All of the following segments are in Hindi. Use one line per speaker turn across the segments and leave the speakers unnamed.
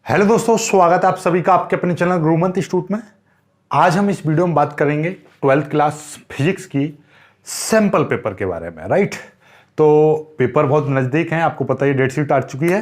हेलो दोस्तों, स्वागत है आप सभी का आपके अपने चैनल गुरुमंत इंस्टीट्यूट में। आज हम इस वीडियो में बात करेंगे 12th क्लास फिजिक्स की सैंपल पेपर के बारे में। राइट, तो पेपर बहुत नज़दीक है, आपको पता है डेट शीट आ चुकी है।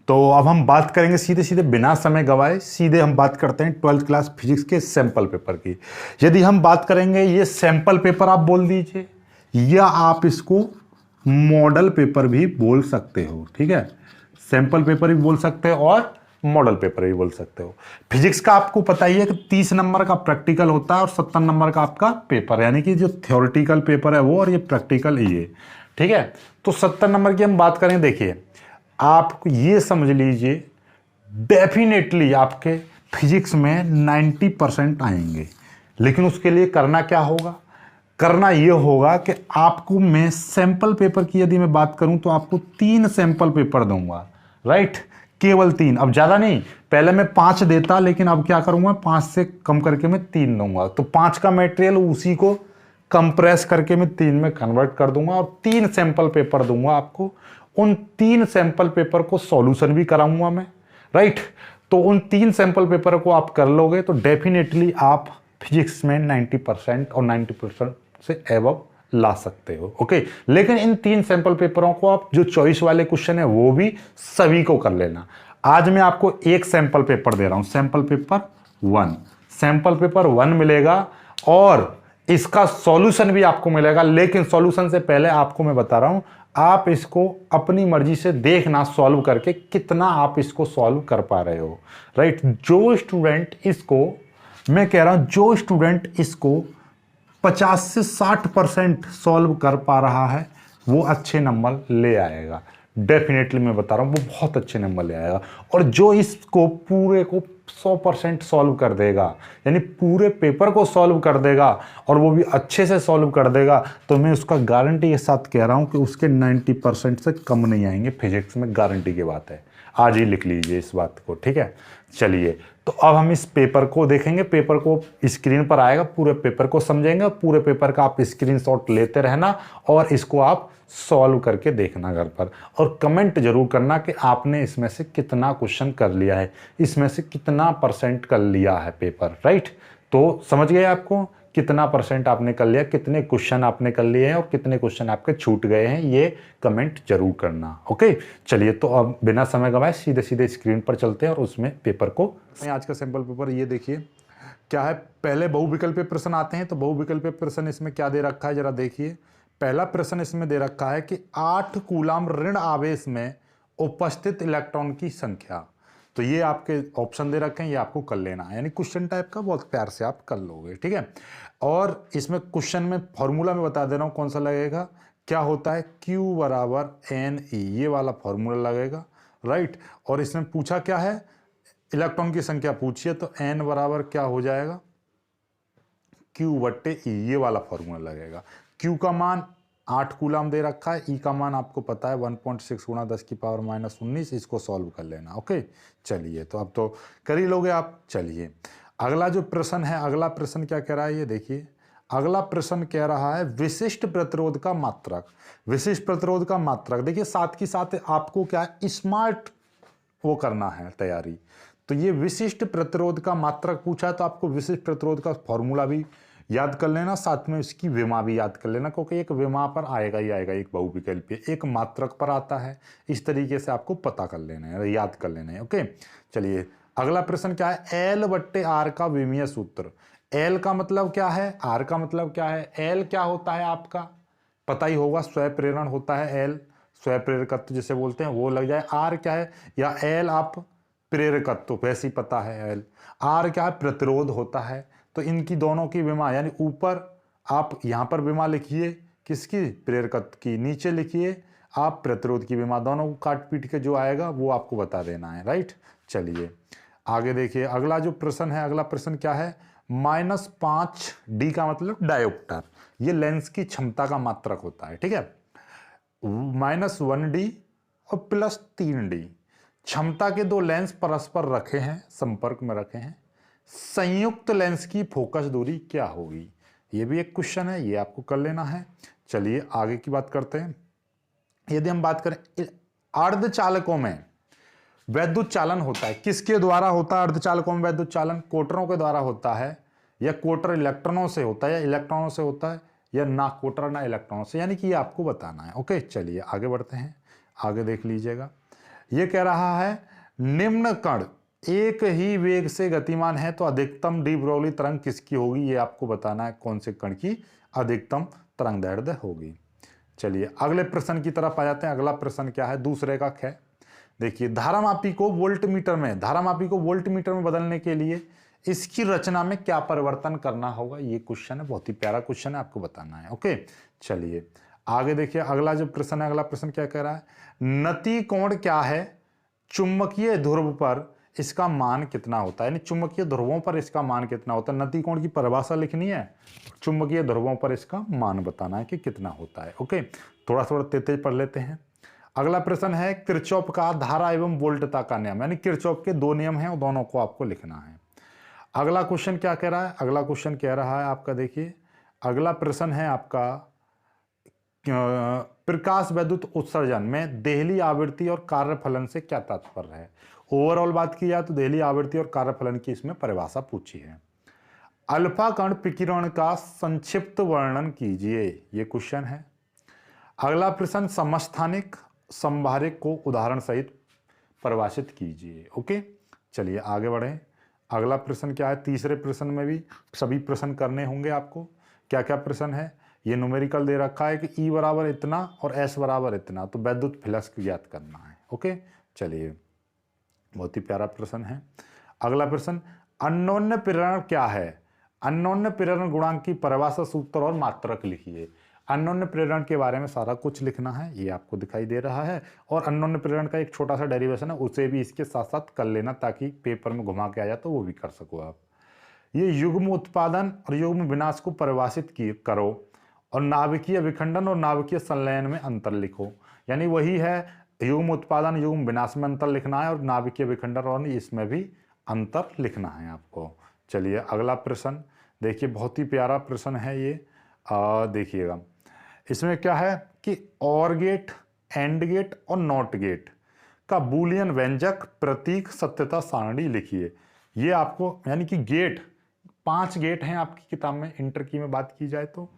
तो अब हम बात करेंगे सीधे सीधे बिना समय गवाए, सीधे हम बात करते हैं 12th क्लास फिजिक्स के सैंपल पेपर की। यदि हम बात करेंगे, ये सैंपल पेपर आप बोल दीजिए या आप इसको मॉडल पेपर भी बोल सकते हो। ठीक है, सैंपल पेपर भी बोल सकते हो और मॉडल पेपर भी बोल सकते हो। फिजिक्स का आपको पता ही है कि 30 नंबर का प्रैक्टिकल होता है और 70 नंबर का आपका पेपर, यानी कि जो थ्योरेटिकल पेपर है वो और ये प्रैक्टिकल ये। ठीक है, तो 70 नंबर की हम बात करें, देखिए आप ये समझ लीजिए डेफिनेटली आपके फिजिक्स में 90% आएंगे। लेकिन उसके लिए करना क्या होगा? करना यह होगा कि आपको मैं सैंपल पेपर की यदि मैं बात करूं तो आपको 3 सैंपल पेपर दूंगा। राइट, केवल 3, अब ज्यादा नहीं। पहले मैं 5 देता, लेकिन अब क्या करूंगा, 5 से कम करके मैं 3 दूंगा। तो 5 का मटेरियल उसी को कंप्रेस करके मैं 3 में कन्वर्ट कर दूंगा और 3 सैंपल पेपर दूंगा आपको। उन 3 सैंपल पेपर को सॉल्यूशन भी कराऊंगा मैं। राइट, तो उन 3 सैंपल पेपर को आप कर लोगे तो डेफिनेटली आप फिजिक्स में 90% और 90% से एबव ला सकते हो। ओके, लेकिन इन 3 सैंपल पेपरों को आप जो चॉइस वाले क्वेश्चन है वो भी सभी को कर लेना। आज मैं आपको एक सैंपल पेपर दे रहा हूं, सैंपल पेपर 1। सैंपल पेपर 1 मिलेगा और इसका सॉल्यूशन भी आपको मिलेगा। लेकिन सॉल्यूशन से पहले आपको मैं बता रहा हूं, आप इसको अपनी मर्जी से देखना सॉल्व करके कितना आप इसको सॉल्व कर पा रहे हो। राइट, जो स्टूडेंट इसको, मैं कह रहा हूं जो स्टूडेंट इसको 50 से 60% सॉल्व कर पा रहा है वो अच्छे नंबर ले आएगा। डेफिनेटली मैं बता रहा हूं, वो बहुत अच्छे नंबर ले आएगा। और जो इसको पूरे को 100% सॉल्व कर देगा, यानी पूरे पेपर को सॉल्व कर देगा और वो भी अच्छे से सॉल्व कर देगा, तो मैं उसका गारंटी के साथ कह रहा हूं कि उसके 90% से कम नहीं आएंगे फिजिक्स में। गारंटी की बात है, आज ही लिख लीजिए इस बात को। ठीक है, चलिए तो अब हम इस पेपर को देखेंगे। पेपर को स्क्रीन पर आएगा, पूरे पेपर को समझेंगे। पूरे पेपर का आप स्क्रीनशॉट लेते रहना और इसको आप सॉल्व करके देखना घर पर, और कमेंट जरूर करना कि आपने इसमें से कितना क्वेश्चन कर लिया है, इसमें से कितना % कर लिया है पेपर। राइट, तो समझ गए आपको कितना % आपने कर लिया, कितने क्वेश्चन आपने कर लिए हैं और कितने क्वेश्चन आपके छूट गए हैं, ये कमेंट जरूर करना। ओके, चलिए तो अब बिना समय गवाए सीधे सीधे स्क्रीन पर चलते हैं और उसमें पेपर को। आज का सैंपल पेपर ये देखिए क्या है। पहले बहुविकल्पीय प्रश्न आते हैं, तो बहुविकल्पीय प्रश्न इसमें क्या दे रखा है जरा देखिए। पहला प्रश्न इसमें दे रखा है कि 8 कूलम ऋण आवेश में उपस्थित इलेक्ट्रॉन की संख्या। तो ये आपके ऑप्शन दे रखे हैं, ये आपको कर लेना है, यानी क्वेश्चन टाइप का बहुत प्यार से आप कर लोगे। ठीक है, और इसमें क्वेश्चन में फॉर्मूला में बता दे रहा हूं कौन सा लगेगा। क्या होता है, Q बराबर NE, ये वाला फॉर्मूला लगेगा। राइट, और इसमें पूछा क्या है, इलेक्ट्रॉन की संख्या पूछिए, तो N बराबर क्या हो जाएगा, Q/E, ये वाला फॉर्मूला लगेगा। Q का मान 8 कूलम दे रखा है, E का मान आपको पता है 1.6 गुणा 10⁻⁻19। इसको सॉल्व कर लेना। ओके, चलिए तो अब तो कर ही लोगे आप। चलिए अगला जो प्रश्न है, अगला प्रश्न क्या कह रहा है ये देखिए। अगला प्रश्न कह रहा है विशिष्ट प्रतिरोध का मात्रक। विशिष्ट प्रतिरोध का मात्रक देखिए, साथ ही साथ आपको क्या स्मार्ट वो करना है तैयारी। तो ये विशिष्ट प्रतिरोध का मात्रक पूछा है, तो आपको विशिष्ट प्रतिरोध का फॉर्मूला भी याद कर लेना, साथ में इसकी विमा भी याद कर लेना, क्योंकि एक विमा पर आएगा ही आएगा, एक बहुविकल्पीय एक मात्रक पर आता है। इस तरीके से आपको पता कर लेना है, याद कर लेना है। ओके, चलिए अगला प्रश्न क्या है, L/R का विमीय सूत्र। L का मतलब क्या है, R का मतलब क्या है। L क्या होता है आपका पता ही होगा, स्वप्रेरण होता है। L स्वप्रेरकत्व जिसे बोलते हैं वो लग जाए। R क्या है, या L आप प्रेरकत्व वैसे ही पता है। L R क्या है, प्रतिरोध होता है। तो इनकी दोनों की विमा, यानी ऊपर आप यहां पर विमा लिखिए किसकी, प्रेरकत्व की, नीचे लिखिए आप प्रतिरोध की विमा, दोनों को काट पीट के जो आएगा वो आपको बता देना है। राइट, चलिए आगे देखिए अगला जो प्रश्न है। अगला प्रश्न क्या है, -5D का मतलब डायोप्टर, ये लेंस की क्षमता का मात्रक होता है। ठीक है, -1D और +3D क्षमता के दो लेंस परस्पर रखे हैं, संपर्क में रखे हैं, संयुक्त लेंस की फोकस दूरी क्या होगी। ये भी एक क्वेश्चन है, ये आपको कर लेना है। चलिए आगे की बात करते हैं। यदि हम बात करें अर्धचालकों में वैद्युत चालन होता है, किसके द्वारा होता है अर्धचालकों में वैद्युत चालन? कोटरों के द्वारा होता है, या कोटर इलेक्ट्रॉनों से होता है, या इलेक्ट्रॉनों से होता है, या ना कोटर ना इलेक्ट्रॉनों से, यानी कि ये आपको बताना है। ओके, चलिए आगे बढ़ते हैं, आगे देख लीजिएगा। ये कह रहा है निम्न कण एक ही वेग से गतिमान है तो अधिकतम डी ब्रोगली तरंग किसकी होगी? ये आपको बताना है कौन से कण की अधिकतम तरंग दैर्ध्य होगी। चलिए अगले प्रश्न की तरफ आ जाते हैं। अगला प्रश्न क्या है? दूसरे का है, देखिए धारामापी को वोल्टमीटर में बदलने के लिए इसकी रचना में क्या परिवर्तन करना होगा? ये क्वेश्चन है, बहुत ही प्यारा क्वेश्चन है, आपको बताना है। ओके, चलिए आगे देखिए अगला जो प्रश्न है, अगला प्रश्न क्या कह रहा है? नति कोण क्या है? चुंबकीय ध्रुव पर इसका मान कितना होता है? यानी चुंबकीय ध्रुवों पर इसका मान कितना होता है? नति कोण की परिभाषा लिखनी है, चुंबकीय ध्रुवों पर इसका मान बताना है कि कितना होता है। ओके, थोड़ा थोड़ा तेज पढ़ लेते हैं। अगला प्रश्न है किरचॉफ का धारा एवं वोल्टता का नियम, यानी किरचॉफ के दो नियम हैं और दोनों को आपको लिखना है। अगला क्वेश्चन क्या कह रहा है? अगला क्वेश्चन कह रहा है आपका, देखिए अगला प्रश्न है आपका, प्रकाश वैद्युत उत्सर्जन में देहली आवृत्ति और कार्यफलन से क्या तात्पर्य है? ओवरऑल बात की जाए तो देहली आवृत्ति और कार्यफलन की इसमें परिभाषा पूछी है। अल्फा कण विकिरण का संक्षिप्त वर्णन कीजिए, ये क्वेश्चन है। अगला प्रश्न समस्थानिक संभारिक को उदाहरण सहित परिभाषित कीजिए। ओके, चलिए आगे बढ़ें। अगला प्रश्न क्या है? तीसरे प्रश्न में भी सभी प्रश्न करने होंगे आपको। क्या क्या प्रश्न है? ये न्यूमेरिकल दे रखा है कि E बराबर इतना और S बराबर इतना, तो वैद्युत फ्लक्स ज्ञात करना है। ओके, चलिए बहुत ही प्यारा प्रश्न है। अगला प्रश्न अन्योन्य प्रेरण क्या है? अन्योन्य प्रेरण गुणांक की परिभाषा, सूत्र और मात्रक लिखिए। अन्योन्य प्रेरण के बारे में सारा कुछ लिखना है, ये आपको दिखाई दे रहा है। और अन्योन्य प्रेरण का एक छोटा सा डेरिवेशन है, उसे भी इसके साथ साथ कर लेना ताकि पेपर में घुमा के आ जाए तो वो भी कर सको आप। ये युग्म उत्पादन और युग्म विनाश को परिभाषित करो और नाभिकीय विखंडन और नाभिकीय संलयन में अंतर लिखो। यानी वही है, युग्म उत्पादन युग्म विनाश में अंतर लिखना है और नाभिकीय विखंडन और इसमें भी अंतर लिखना है आपको। चलिए अगला प्रश्न देखिए, बहुत ही प्यारा प्रश्न है ये। देखिएगा इसमें क्या है कि और गेट, एंड गेट और नॉट गेट का बूलियन व्यंजक प्रतीक सत्यता सारणी लिखिए। ये आपको, यानी कि गेट 5 गेट हैं आपकी किताब में, इंटर की में बात की जाए तो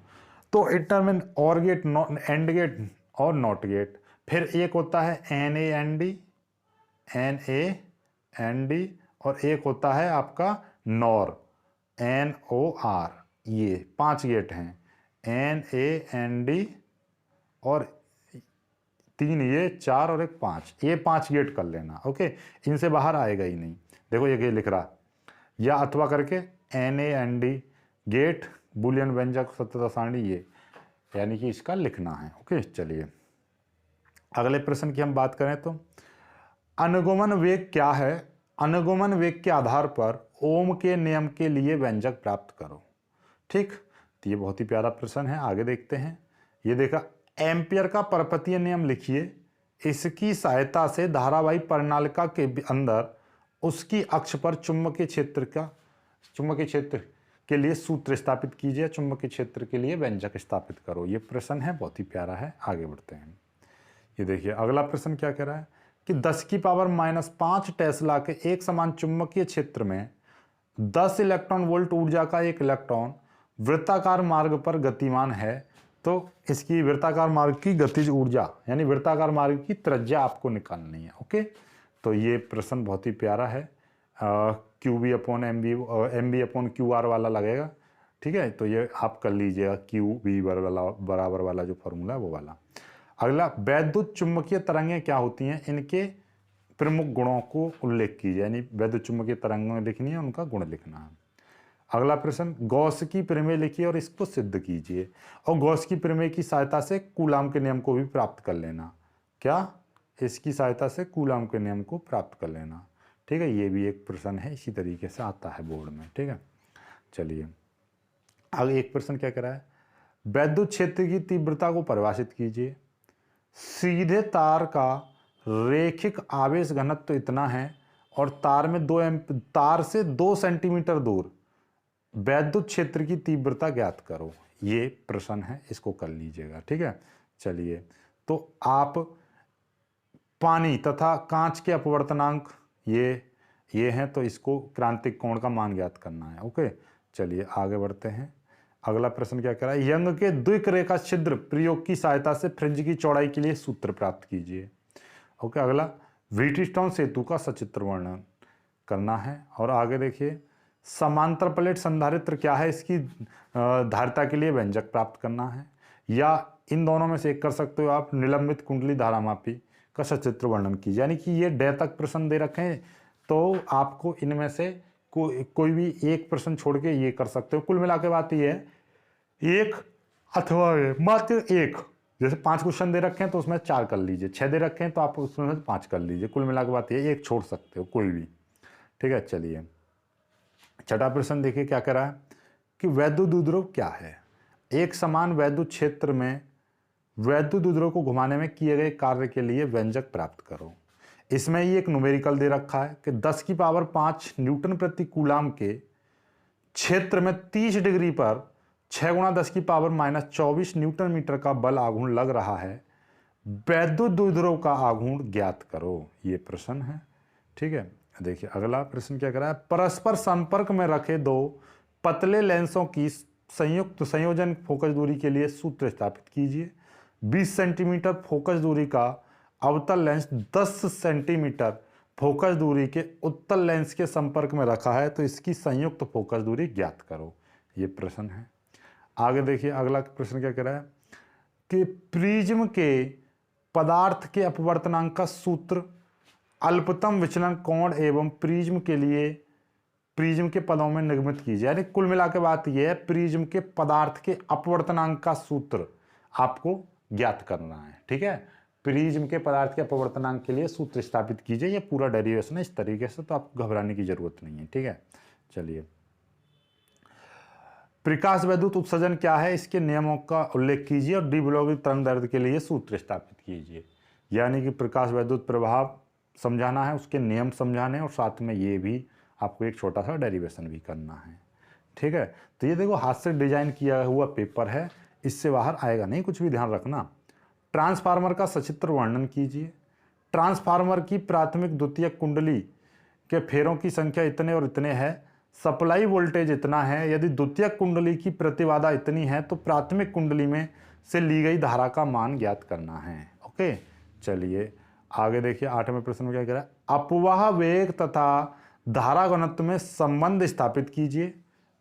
इंटर में और गेट, एंड गेट और नॉट गेट। फिर एक होता है NaND और एक होता है आपका NOR, NOR। ये 5 गेट हैं, NaND और 3 ये, 4 और एक 5, ये 5 गेट कर लेना। ओके, इनसे बाहर आएगा ही नहीं। देखो ये लिख रहा, या अथवा करके NaND गेट बुलियन व्यंजक सत्यता सारणी, ये यानी कि इसका लिखना है। ओके, चलिए अगले प्रश्न की हम बात करें तो अनुगमन वेग क्या है? अनुगमन वेग के आधार पर ओम के नियम के लिए व्यंजक प्राप्त करो। ठीक, तो ये बहुत ही प्यारा प्रश्न है, आगे देखते हैं। ये देखा, एम्पियर का परपतीय नियम लिखिए। इसकी सहायता से धारावाही परिनालिका के अंदर उसकी अक्ष पर चुंबकीय क्षेत्र के लिए सूत्र स्थापित कीजिए, चुंबकीय क्षेत्र के लिए व्यंजक स्थापित करो। ये प्रश्न है, बहुत ही प्यारा है, आगे बढ़ते हैं। ये देखिए अगला प्रश्न क्या कह रहा है कि 10 की पावर -5 टेस्ला के एक समान चुंबकीय क्षेत्र में 10 इलेक्ट्रॉन वोल्ट ऊर्जा का एक इलेक्ट्रॉन वृत्ताकार मार्ग पर गतिमान है, तो इसकी वृत्ताकार मार्ग की गतिज ऊर्जा यानी वृत्ताकार मार्ग की त्रिज्या आपको निकालनी है। ओके, तो ये प्रश्न बहुत ही प्यारा है, QB/MB/QR वाला लगेगा। ठीक है, तो ये आप कर लीजिएगा, QB बराबर वाला जो फॉर्मूला है वो वाला। अगला, वैद्युत चुंबकीय तरंगें क्या होती हैं? इनके प्रमुख गुणों को उल्लेख कीजिए, यानी वैद्युत चुंबकीय तरंगें लिखनी है, उनका गुण लिखना है। अगला प्रश्न, गॉस की प्रमेय लिखिए और इसको सिद्ध कीजिए, और गॉस की प्रमेय की सहायता से कूलाम के नियम को भी प्राप्त कर लेना। क्या? इसकी सहायता से कूलाम के नियम को प्राप्त कर लेना। ठीक है, ये भी एक प्रश्न है, इसी तरीके से आता है बोर्ड में। ठीक है, चलिए आगे एक प्रश्न क्या कह रहा है, वैद्युत क्षेत्र की तीव्रता को परिभाषित कीजिए। सीधे तार का रेखिक आवेश घनत्व इतना है और तार से 2 सेंटीमीटर दूर वैद्युत क्षेत्र की तीव्रता ज्ञात करो। ये प्रश्न है, इसको कर लीजिएगा। ठीक है, चलिए तो आप पानी तथा कांच के अपवर्तनांक ये हैं, तो इसको क्रांतिक कोण का मान ज्ञात करना है। ओके, चलिए आगे बढ़ते हैं। अगला प्रश्न क्या कह रहा है, यंग के द्विक रेखा छिद्र प्रयोग की सहायता से फ्रिंज की चौड़ाई के लिए सूत्र प्राप्त कीजिए। ओके, अगला व्हीटस्टोन सेतु का सचित्र वर्णन करना है। और आगे देखिए, समांतर प्लेट संधारित्र क्या है, इसकी धारिता के लिए व्यंजक प्राप्त करना है। या इन दोनों में से एक कर सकते हो आप, निलंबित कुंडली धारामापी का सचित्र वर्णन कीजिए। यानी कि ये डे तक प्रश्न दे रखे हैं, तो आपको इनमें से कोई भी एक प्रश्न छोड़ के ये कर सकते हो। कुल मिला के बात ये है, एक अथवा मात्र एक, जैसे 5 क्वेश्चन दे रखे हैं तो उसमें 4 कर लीजिए, 6 दे रखे हैं तो आप उसमें से 5 कर लीजिए। कुल मिला के बात ये, एक छोड़ सकते हो कोई भी। ठीक है, चलिए छठा प्रश्न देखिए क्या कह रहा है कि वैद्युत द्विध्रुव क्या है। एक समान वैद्युत क्षेत्र में वैद्युत द्विध्रुव को घुमाने में किए गए कार्य के लिए व्यंजक प्राप्त करो। इसमें ये एक न्यूमेरिकल दे रखा है कि 10 की पावर 5 न्यूटन प्रति कूलाम के क्षेत्र में 30 डिग्री पर 6 गुणा 10 की पावर -24 न्यूटन मीटर का बल आघूर्ण लग रहा है। वैद्युत द्विध्रुव का आघूर्ण ज्ञात करो, ये प्रश्न है। ठीक है, देखिए अगला प्रश्न क्या कर रहा है, परस्पर संपर्क में रखे दो पतले लेंसों की संयुक्त संयोजन फोकस दूरी के लिए सूत्र स्थापित कीजिए। 20 सेंटीमीटर फोकस दूरी का अवतल लेंस 10 सेंटीमीटर फोकस दूरी के उत्तल लेंस के संपर्क में रखा है, तो इसकी संयुक्त फोकस दूरी ज्ञात करो, ये प्रश्न है। आगे देखिए अगला प्रश्न क्या कह रहा है कि प्रिज्म के पदार्थ के अपवर्तनांक का सूत्र अल्पतम विचलन कोण एवं प्रिज्म के लिए प्रिज्म के पदों में निगमित कीजिए। यानी कुल मिला के बात यह है, प्रिज्म के पदार्थ के अपवर्तनांक का सूत्र आपको ज्ञात करना है। ठीक है, प्रिज्म के पदार्थ के अपवर्तनांक के लिए सूत्र स्थापित कीजिए। ये पूरा डेरिवेशन है इस तरीके से, तो आपको घबराने की जरूरत नहीं है। ठीक है, चलिए प्रकाश वैद्युत उत्सर्जन क्या है, इसके नियमों का उल्लेख कीजिए और डी ब्लॉगी तरंग दैर्ध्य के लिए सूत्र स्थापित कीजिए। यानी कि प्रकाश वैद्युत प्रभाव समझाना है, उसके नियम समझाने, और साथ में ये भी आपको एक छोटा सा डेरिवेशन भी करना है। ठीक है, तो ये देखो हाथ से डिजाइन किया हुआ पेपर है, इससे बाहर आएगा नहीं कुछ भी, ध्यान रखना। ट्रांसफार्मर का सचित्र वर्णन कीजिए। ट्रांसफार्मर की प्राथमिक द्वितीयक कुंडली के फेरों की संख्या इतने और इतने है, सप्लाई वोल्टेज इतना है। यदि द्वितीयक कुंडली की प्रतिबाधा इतनी है तो प्राथमिक कुंडली में से ली गई धारा का मान ज्ञात करना है। ओके, चलिए आगे देखिए 8वें प्रश्न में क्या कह रहा है, अपवाह वेग तथा धारा घनत्व में संबंध स्थापित कीजिए।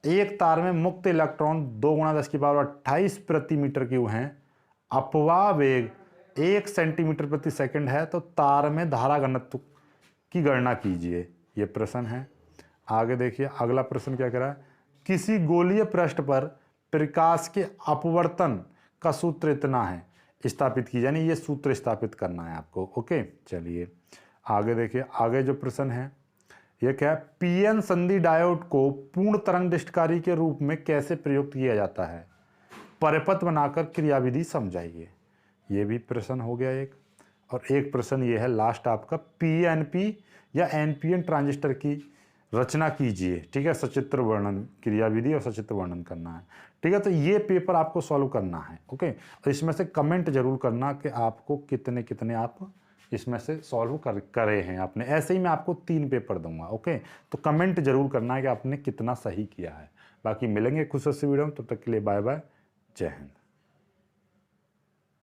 एक तार में मुक्त इलेक्ट्रॉन 2 गुणा 10 की पावर 28 प्रति मीटर क्यूब हैं। अपवाह वेग 1 सेंटीमीटर प्रति सेकंड है, तो तार में धारा घनत्व की गणना कीजिए, ये प्रश्न है। आगे देखिए अगला प्रश्न क्या कह रहा है, किसी गोलीय पृष्ठ पर प्रकाश के अपवर्तन का सूत्र इतना है, स्थापित कीजिए। यानी ये सूत्र स्थापित करना है आपको। ओके, चलिए आगे देखिए। आगे जो प्रश्न है ये क्या है, पीएन संधि डायोड को पूर्ण तरंग दृष्टिकारी के रूप में कैसे प्रयुक्त किया जाता है, परिपथ बनाकर क्रियाविधि समझाइए। ये भी प्रश्न हो गया एक। और एक प्रश्न ये है लास्ट आपका, पीएनपी या एनपीएन ट्रांजिस्टर की रचना कीजिए। ठीक है, सचित्र वर्णन, क्रियाविधि और सचित्र वर्णन करना है। ठीक है, तो ये पेपर आपको सॉल्व करना है। ओके, और इसमें से कमेंट जरूर करना कि आपको कितने कितने आप इसमें से सॉल्व करे हैं आपने। ऐसे ही मैं आपको 3 पेपर दूंगा। ओके, तो कमेंट जरूर करना है कि आपने कितना सही किया है। बाकी मिलेंगे कुछ अच्छी वीडियो में, तब तक के लिए बाय बाय, जय हिंद।